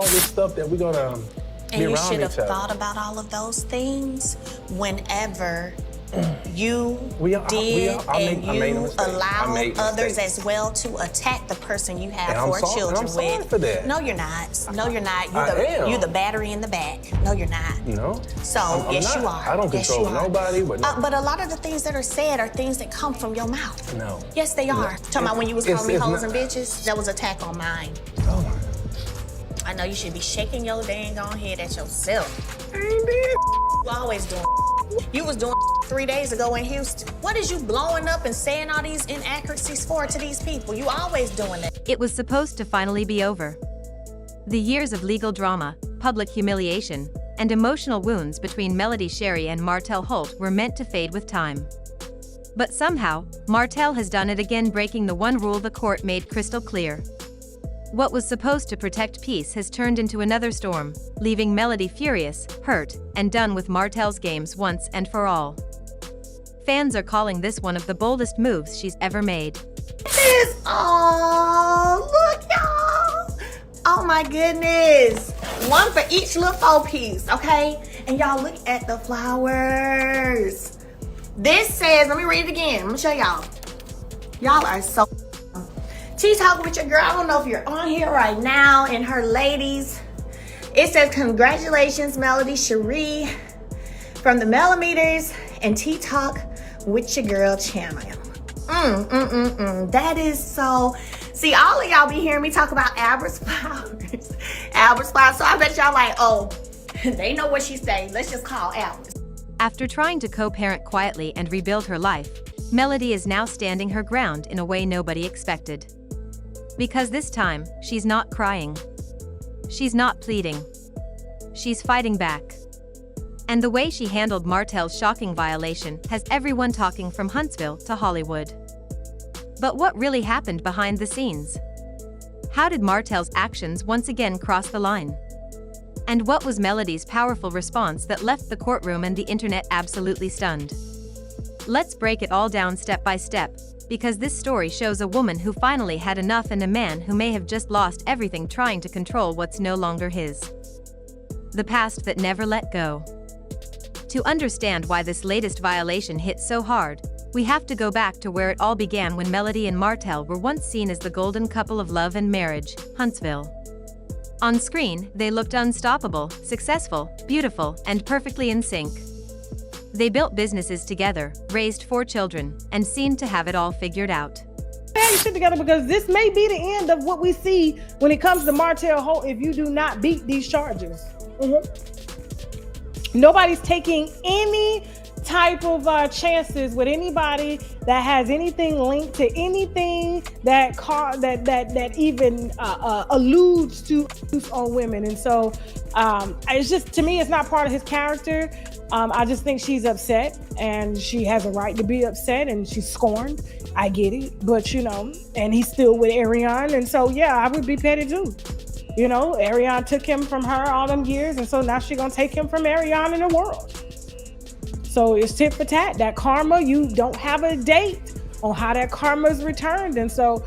all this stuff that we're gonna And be you around should have each other. thought about all of those things whenever you I made a mistake. I allowed made others mistakes. as well to attack the person you have And I'm 4 sorry- children I'm sorry with. for that. No, you're not. No, you're not. I am. You're the battery in the back. No, you're not. No. So, I'm yes, not. you are. I don't Yes, control you are. nobody, but no. But a lot of the things that are said are things that come from your mouth. No. Yes, they are. Talking about when you was calling me it's hoes not- and bitches, that was attack on mine. Oh my. I know you should be shaking your dang on head at yourself. I ain't did. You always doing. You was doing 3 days ago in Houston. What is you blowing up and saying all these inaccuracies for to these people? You always doing that. It was supposed to finally be over. The years of legal drama, public humiliation, and emotional wounds between Melody, Shari, and Martell Holt were meant to fade with time. But somehow, Martell has done it again, breaking the one rule the court made crystal clear. What was supposed to protect peace has turned into another storm, leaving Melody furious, hurt, and done with Martell's games once and for all. Fans are calling this one of the boldest moves she's ever made. Look, y'all. Oh my goodness. One for each little 4-piece, okay? And y'all look at the flowers. This says, let me read it again. I'm gonna show y'all. Y'all are so Talking with your girl. I don't know if you're on here right now and her ladies. It says, congratulations, Melody, Shari, from the Millimeters and Talk with your girl channel. That is so. See, all of y'all be hearing me talk about Albert's flowers. Albert's flowers. So I bet y'all like, oh, they know what she say. Let's just call Albert. After trying to co-parent quietly and rebuild her life, Melody is now standing her ground in a way nobody expected. Because this time, she's not crying. She's not pleading. She's fighting back. And the way she handled Martell's shocking violation has everyone talking from Huntsville to Hollywood. But what really happened behind the scenes? How did Martell's actions once again cross the line? And what was Melody's powerful response that left the courtroom and the internet absolutely stunned? Let's break it all down step by step, because this story shows a woman who finally had enough and a man who may have just lost everything trying to control what's no longer his. The past that never let go. To understand why this latest violation hit so hard, we have to go back to where it all began when Melody and Martell were once seen as the golden couple of love and marriage, Huntsville. On screen, they looked unstoppable, successful, beautiful, and perfectly in sync. They built businesses together, raised 4 children, and seemed to have it all figured out. Have your shit together, because this may be the end of what we see when it comes to Martell Holt if you do not beat these charges. Nobody's taking any type of chances with anybody that has anything linked to anything that even alludes to abuse on women. And so it's just, to me, it's not part of his character. I just think she's upset, and she has a right to be upset, and she's scorned. I get it, but and he's still with Ariane, and so yeah, I would be petty too. Ariane took him from her all them years, and so now she's gonna take him from Ariane in the world. So it's tit for tat. That karma, you don't have a date on how that karma is returned, and so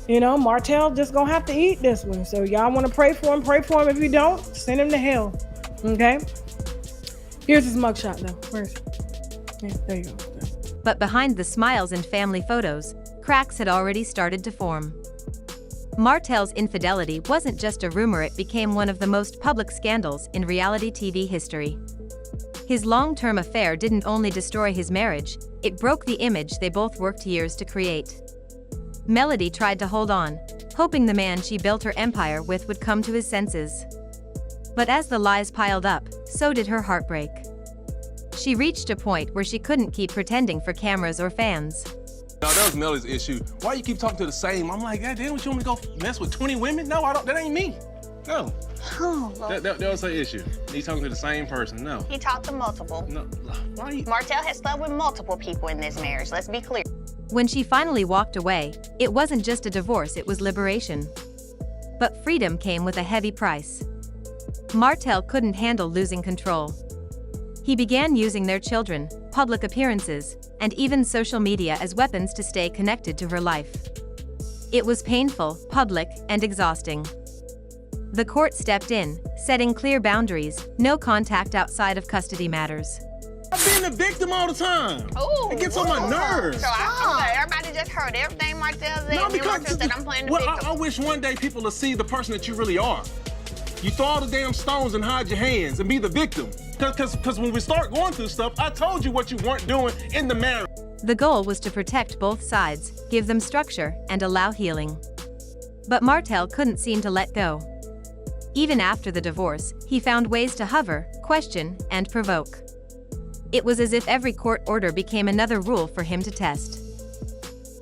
Martell just gonna have to eat this one. So y'all want to pray for him? Pray for him. If you don't, send him to hell. Okay. Here's his mugshot though. Where is it? Yeah, there you go. But behind the smiles and family photos, cracks had already started to form. Martell's infidelity wasn't just a rumor, it became one of the most public scandals in reality TV history. His long-term affair didn't only destroy his marriage, it broke the image they both worked years to create. Melody tried to hold on, hoping the man she built her empire with would come to his senses. But as the lies piled up, so did her heartbreak. She reached a point where she couldn't keep pretending for cameras or fans. No, that was Melody's issue. Why you keep talking to the same? I'm like, God damn, what you want me to go mess with 20 women? No, I don't. That ain't me. No. Oh, Lord. That was her issue. He's talking to the same person. No. He talked to multiple. No. Why you? Martell has slept with multiple people in this marriage. Let's be clear. When she finally walked away, it wasn't just a divorce, it was liberation. But freedom came with a heavy price. Martell couldn't handle losing control. He began using their children, public appearances, and even social media as weapons to stay connected to her life. It was painful, public, and exhausting. The court stepped in, setting clear boundaries, no contact outside of custody matters. I've been the victim all the time. Ooh, It gets on my nerves. So everybody just heard everything Martell said. No, and then Martell said, I'm playing the well, victim. I wish one day people would see the person that you really are. You throw all the damn stones and hide your hands and be the victim. Because when we start going through stuff, I told you what you weren't doing in the marriage. The goal was to protect both sides, give them structure, and allow healing. But Martell couldn't seem to let go. Even after the divorce, he found ways to hover, question, and provoke. It was as if every court order became another rule for him to test.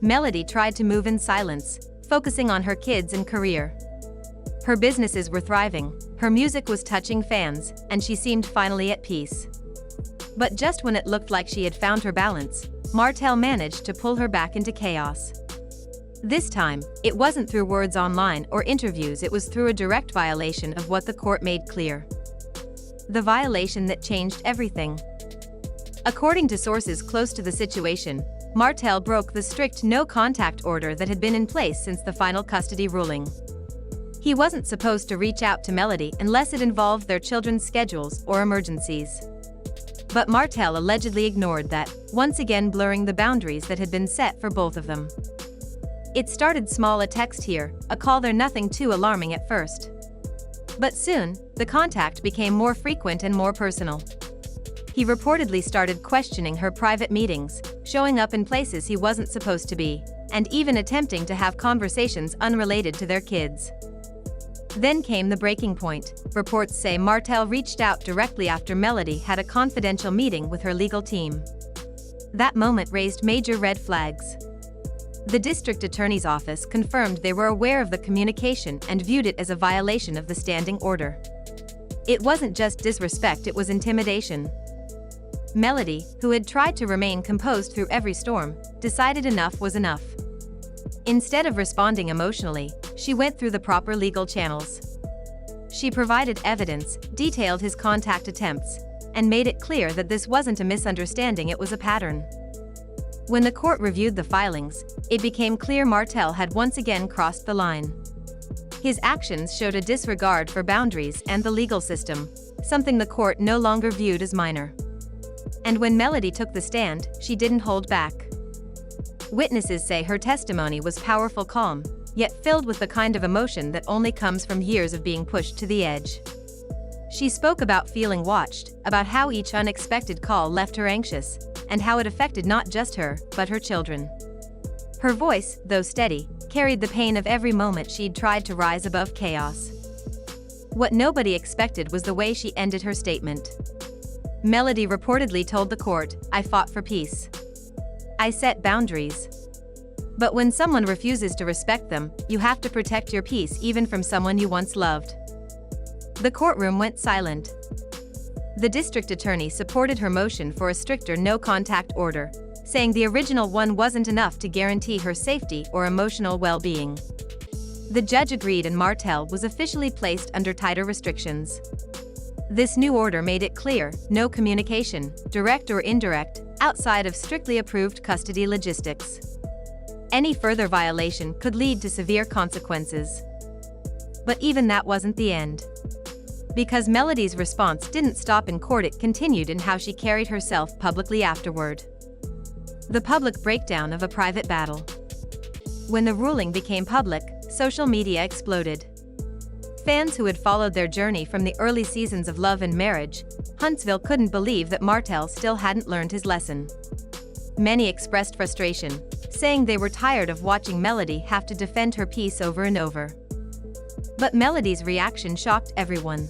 Melody tried to move in silence, focusing on her kids and career. Her businesses were thriving, her music was touching fans, and she seemed finally at peace. But just when it looked like she had found her balance, Martell managed to pull her back into chaos. This time, it wasn't through words online or interviews, it was through a direct violation of what the court made clear. The violation that changed everything. According to sources close to the situation, Martell broke the strict no-contact order that had been in place since the final custody ruling. He wasn't supposed to reach out to Melody unless it involved their children's schedules or emergencies. But Martell allegedly ignored that, once again blurring the boundaries that had been set for both of them. It started small, a text here, a call there, nothing too alarming at first. But soon, the contact became more frequent and more personal. He reportedly started questioning her private meetings, showing up in places he wasn't supposed to be, and even attempting to have conversations unrelated to their kids. Then came the breaking point. Reports say Martell reached out directly after Melody had a confidential meeting with her legal team. That moment raised major red flags. The district attorney's office confirmed they were aware of the communication and viewed it as a violation of the standing order. It wasn't just disrespect, it was intimidation. Melody, who had tried to remain composed through every storm, decided enough was enough. Instead of responding emotionally, she went through the proper legal channels. She provided evidence, detailed his contact attempts, and made it clear that this wasn't a misunderstanding, it was a pattern. When the court reviewed the filings, it became clear Martell had once again crossed the line. His actions showed a disregard for boundaries and the legal system, something the court no longer viewed as minor. And when Melody took the stand, she didn't hold back. Witnesses say her testimony was powerful, calm, yet filled with the kind of emotion that only comes from years of being pushed to the edge. She spoke about feeling watched, about how each unexpected call left her anxious, and how it affected not just her, but her children. Her voice, though steady, carried the pain of every moment she'd tried to rise above chaos. What nobody expected was the way she ended her statement. Melody reportedly told the court, "I fought for peace. I set boundaries. But when someone refuses to respect them, you have to protect your peace even from someone you once loved." The courtroom went silent. The district attorney supported her motion for a stricter no-contact order, saying the original one wasn't enough to guarantee her safety or emotional well-being. The judge agreed and Martell was officially placed under tighter restrictions. This new order made it clear, no communication, direct or indirect, outside of strictly approved custody logistics. Any further violation could lead to severe consequences. But even that wasn't the end. Because Melody's response didn't stop in court, it continued in how she carried herself publicly afterward. The public breakdown of a private battle. When the ruling became public, social media exploded. Fans who had followed their journey from the early seasons of love and marriage, Huntsville couldn't believe that Martell still hadn't learned his lesson. Many expressed frustration, saying they were tired of watching Melody have to defend her peace over and over. But Melody's reaction shocked everyone.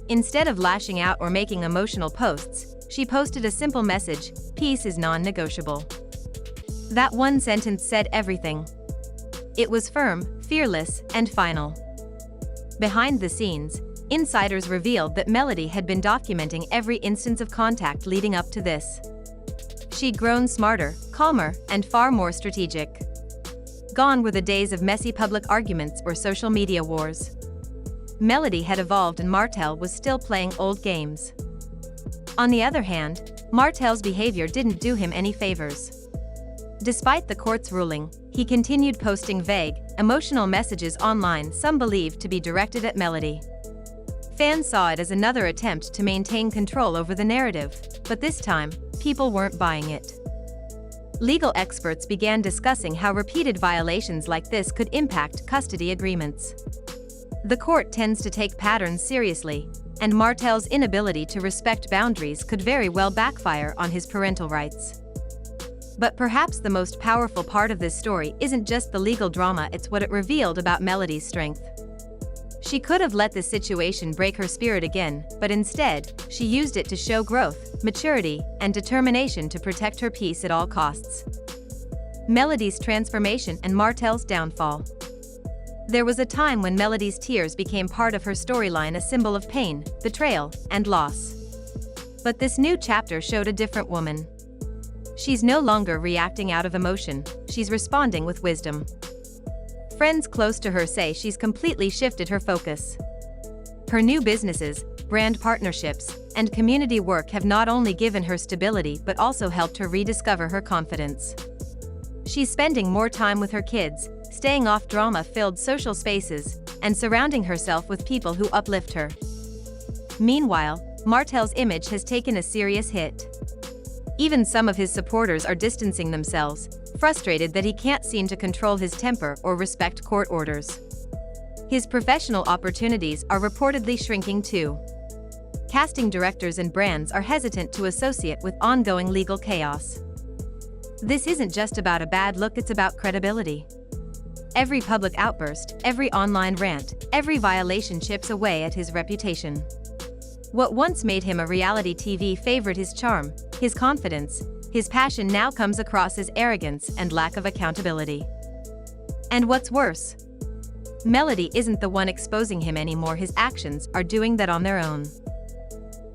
Instead of lashing out or making emotional posts, she posted a simple message: "Peace is non-negotiable." That one sentence said everything. It was firm, fearless, and final. Behind the scenes, insiders revealed that Melody had been documenting every instance of contact leading up to this. She'd grown smarter, calmer, and far more strategic. Gone were the days of messy public arguments or social media wars. Melody had evolved and Martell was still playing old games. On the other hand, Martell's behavior didn't do him any favors. Despite the court's ruling, he continued posting vague, emotional messages online, some believed to be directed at Melody. Fans saw it as another attempt to maintain control over the narrative, but this time, people weren't buying it. Legal experts began discussing how repeated violations like this could impact custody agreements. The court tends to take patterns seriously, and Martell's inability to respect boundaries could very well backfire on his parental rights. But perhaps the most powerful part of this story isn't just the legal drama, it's what it revealed about Melody's strength. She could have let this situation break her spirit again, but instead, she used it to show growth, maturity, and determination to protect her peace at all costs. Melody's transformation and Martell's downfall. There was a time when Melody's tears became part of her storyline, a symbol of pain, betrayal, and loss. But this new chapter showed a different woman. She's no longer reacting out of emotion, she's responding with wisdom. Friends close to her say she's completely shifted her focus. Her new businesses, brand partnerships, and community work have not only given her stability but also helped her rediscover her confidence. She's spending more time with her kids, staying off drama-filled social spaces, and surrounding herself with people who uplift her. Meanwhile, Martell's image has taken a serious hit. Even some of his supporters are distancing themselves, frustrated that he can't seem to control his temper or respect court orders. His professional opportunities are reportedly shrinking too. Casting directors and brands are hesitant to associate with ongoing legal chaos. This isn't just about a bad look, it's about credibility. Every public outburst, every online rant, every violation chips away at his reputation. What once made him a reality TV favorite, his charm, his confidence, his passion, now comes across as arrogance and lack of accountability. And what's worse, Melody isn't the one exposing him anymore, his actions are doing that on their own.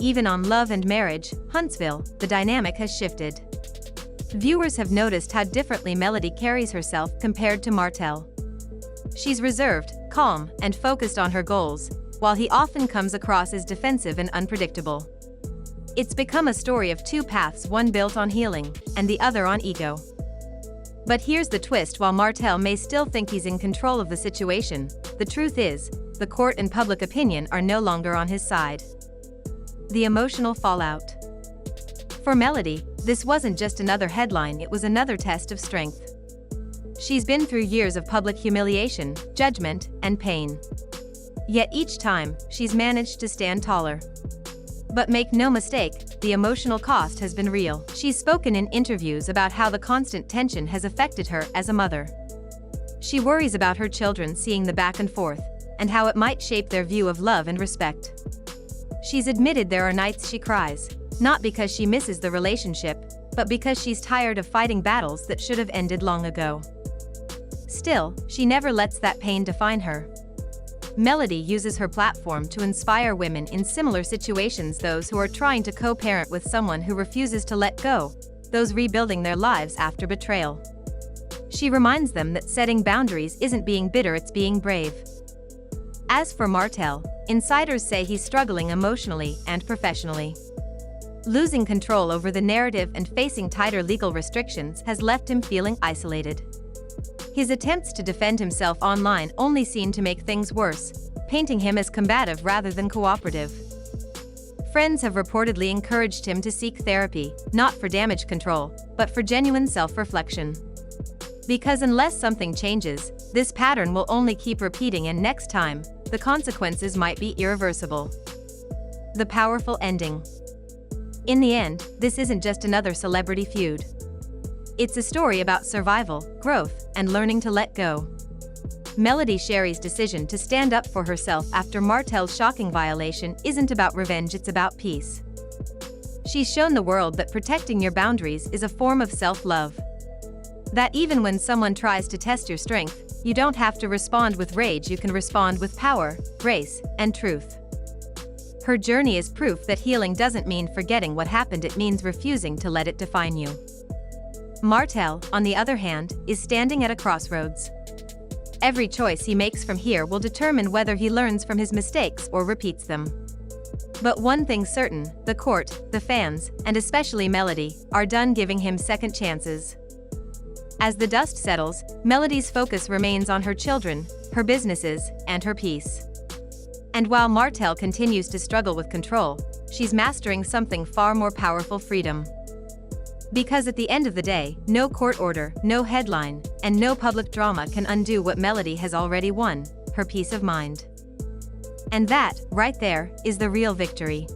Even on Love and Marriage, Huntsville, the dynamic has shifted. Viewers have noticed how differently Melody carries herself compared to Martell. She's reserved, calm, and focused on her goals, while he often comes across as defensive and unpredictable. It's become a story of two paths, one built on healing, and the other on ego. But here's the twist: while Martell may still think he's in control of the situation, the truth is, the court and public opinion are no longer on his side. The emotional fallout. For Melody, this wasn't just another headline, it was another test of strength. She's been through years of public humiliation, judgment, and pain. Yet each time, she's managed to stand taller. But make no mistake, the emotional cost has been real. She's spoken in interviews about how the constant tension has affected her as a mother. She worries about her children seeing the back and forth, and how it might shape their view of love and respect. She's admitted there are nights she cries, not because she misses the relationship, but because she's tired of fighting battles that should have ended long ago. Still, she never lets that pain define her. Melody uses her platform to inspire women in similar situations, those who are trying to co-parent with someone who refuses to let go, those rebuilding their lives after betrayal. She reminds them that setting boundaries isn't being bitter, it's being brave. As for Martell, insiders say he's struggling emotionally and professionally. Losing control over the narrative and facing tighter legal restrictions has left him feeling isolated. His attempts to defend himself online only seem to make things worse, painting him as combative rather than cooperative. Friends have reportedly encouraged him to seek therapy, not for damage control, but for genuine self-reflection. Because unless something changes, this pattern will only keep repeating, and next time, the consequences might be irreversible. The powerful ending. In the end, this isn't just another celebrity feud. It's a story about survival, growth, and learning to let go. Melody Shari's decision to stand up for herself after Martell's shocking violation isn't about revenge, it's about peace. She's shown the world that protecting your boundaries is a form of self-love. That even when someone tries to test your strength, you don't have to respond with rage, you can respond with power, grace, and truth. Her journey is proof that healing doesn't mean forgetting what happened, it means refusing to let it define you. Martell, on the other hand, is standing at a crossroads. Every choice he makes from here will determine whether he learns from his mistakes or repeats them. But one thing's certain, the court, the fans, and especially Melody, are done giving him second chances. As the dust settles, Melody's focus remains on her children, her businesses, and her peace. And while Martell continues to struggle with control, she's mastering something far more powerful: freedom. Because at the end of the day, no court order, no headline, and no public drama can undo what Melody has already won: her peace of mind. And that, right there, is the real victory.